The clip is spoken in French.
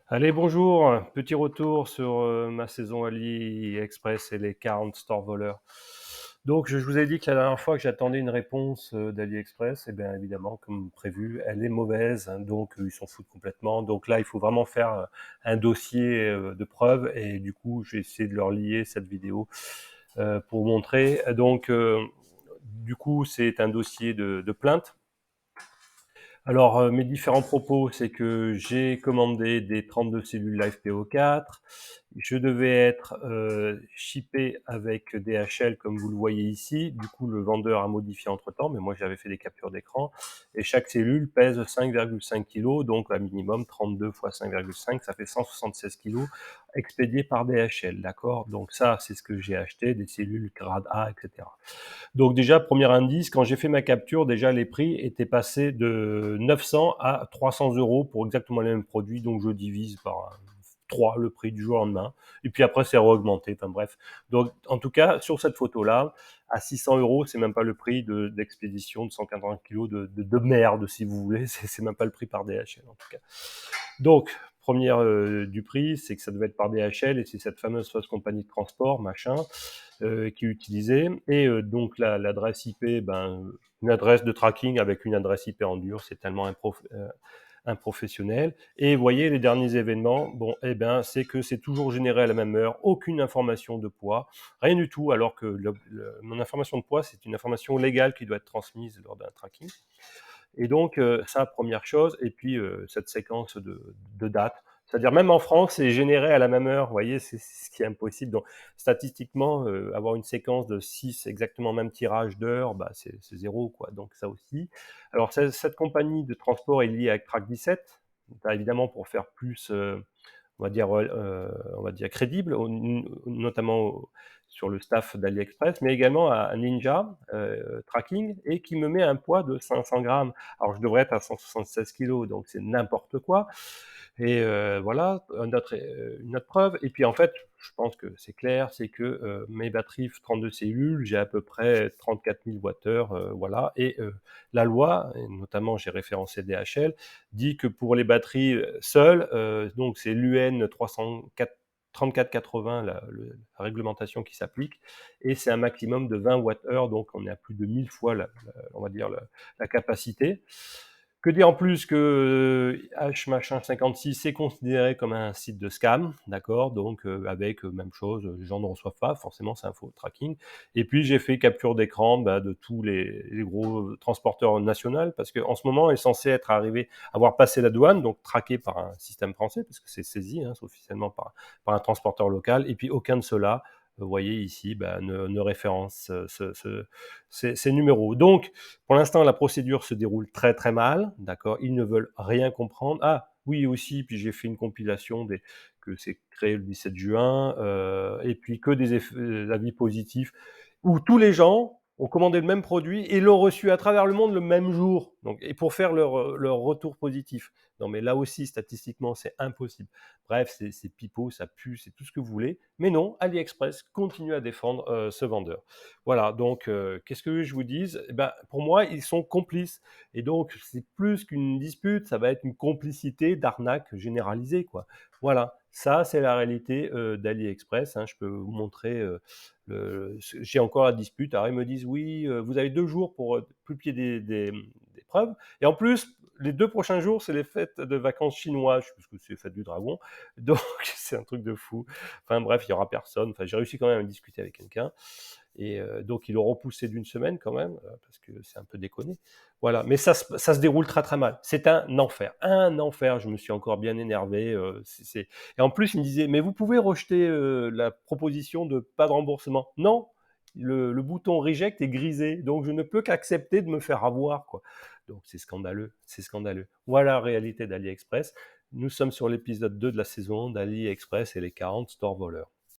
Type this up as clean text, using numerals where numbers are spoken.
Allez, bonjour. Petit retour sur ma saison AliExpress et les 40 stores voleurs. Donc, je vous ai dit que la dernière fois que j'attendais une réponse d'AliExpress, et bien évidemment, comme prévu, elle est mauvaise. Donc, ils s'en foutent complètement. Donc là, il faut vraiment faire un dossier de preuves. Et du coup, j'ai essayé de leur lier cette vidéo pour vous montrer. Donc, du coup, c'est un dossier de plainte. Alors, mes différents propos, c'est que j'ai commandé des 32 cellules LivePO4. Je devais être shippé avec DHL, comme vous le voyez ici. Du coup, le vendeur a modifié entre-temps, mais moi, j'avais fait des captures d'écran. Et chaque cellule pèse 5,5 kg, donc à minimum 32 fois 5,5, ça fait 176 kg, expédié par DHL, d'accord? Donc ça, c'est ce que j'ai acheté, des cellules grade A, etc. Donc déjà, premier indice, quand j'ai fait ma capture, déjà les prix étaient passés de 900 à 300 euros pour exactement les mêmes produits, donc je divise par 3 le prix du jour au lendemain. Et puis après, c'est re-augmenté, enfin bref. Donc en tout cas, sur cette photo-là, à 600 euros, c'est même pas le prix d'expédition de 180 kilos de merde, si vous voulez. C'est même pas le prix par DHL en tout cas. Donc, première du prix, c'est que ça devait être par DHL et c'est cette fameuse fausse compagnie de transport, machin, qui est utilisée. Et donc l'adresse IP, ben, une adresse de tracking avec une adresse IP en dur, c'est tellement improfessionnel. Et vous voyez les derniers événements, bon, eh ben, c'est que c'est toujours généré à la même heure, aucune information de poids, rien du tout, alors que mon information de poids, c'est une information légale qui doit être transmise lors d'un tracking. Et donc, ça, première chose. Et puis, cette séquence de dates. C'est-à-dire, même en France, c'est généré à la même heure. Vous voyez, c'est ce qui est impossible. Donc, statistiquement, avoir une séquence de 6 exactement même tirage d'heures, bah, c'est zéro, quoi. Donc, ça aussi. Alors, cette compagnie de transport est liée avec Track 17. Évidemment, pour faire plus, on va dire crédible, notamment sur le staff d'AliExpress, mais également à Ninja Tracking, et qui me met un poids de 500 grammes. Alors je devrais être à 176 kilos, donc c'est n'importe quoi. Et voilà, une autre preuve. Et puis en fait, je pense que c'est clair, c'est que mes batteries 32 cellules, j'ai à peu près 34 000 Wh, voilà. Et la loi, et notamment j'ai référencé DHL, dit que pour les batteries seules, donc c'est l'UN 304 3480, la réglementation qui s'applique, et c'est un maximum de 20 Wh, donc on est à plus de 1000 fois, on va dire, la capacité. Que dire en plus que H machin 56, c'est considéré comme un site de scam, d'accord? Donc avec même chose, les gens ne reçoivent pas, forcément c'est un faux tracking. Et puis j'ai fait capture d'écran de tous les gros transporteurs nationaux, parce qu'en ce moment est censé être arrivé, avoir passé la douane, donc traqué par un système français, parce que c'est saisi officiellement par un transporteur local, et puis aucun de ceux-là, vous voyez ici, ne référence ces numéros. Donc, pour l'instant, la procédure se déroule très très mal, d'accord? Ils ne veulent rien comprendre. Ah, oui aussi, puis j'ai fait une compilation que c'est créé le 17 juin, et puis que des avis positifs, où tous les gens ont commandé le même produit et l'ont reçu à travers le monde le même jour. Donc, et pour faire leur retour positif. Non, mais là aussi, statistiquement, c'est impossible. Bref, c'est pipeau, ça pue, c'est tout ce que vous voulez. Mais non, AliExpress continue à défendre ce vendeur. Voilà, donc qu'est-ce que je vous dise? Eh ben, pour moi, ils sont complices. Et donc, c'est plus qu'une dispute, ça va être une complicité d'arnaque généralisée, quoi. Voilà, ça, c'est la réalité d'AliExpress. Je peux vous montrer, j'ai encore la dispute. Alors, ils me disent, oui, vous avez 2 jours pour publier des preuves. Et en plus, les 2 prochains jours, c'est les fêtes de vacances chinoises, parce que c'est les fêtes du dragon. Donc, c'est un truc de fou. Enfin bref, il y aura personne. Enfin, j'ai réussi quand même à discuter avec quelqu'un. Et donc, ils l'ont repoussé d'une semaine quand même, parce que c'est un peu déconné. Voilà, mais ça se déroule très très mal. C'est un enfer, un enfer. Je me suis encore bien énervé. Et en plus, il me disait, mais vous pouvez rejeter la proposition de pas de remboursement. Non, le bouton reject est grisé, donc je ne peux qu'accepter de me faire avoir, quoi. Donc c'est scandaleux, c'est scandaleux. Voilà la réalité d'AliExpress. Nous sommes sur l'épisode 2 de la saison d'AliExpress et les 40 stores voleurs.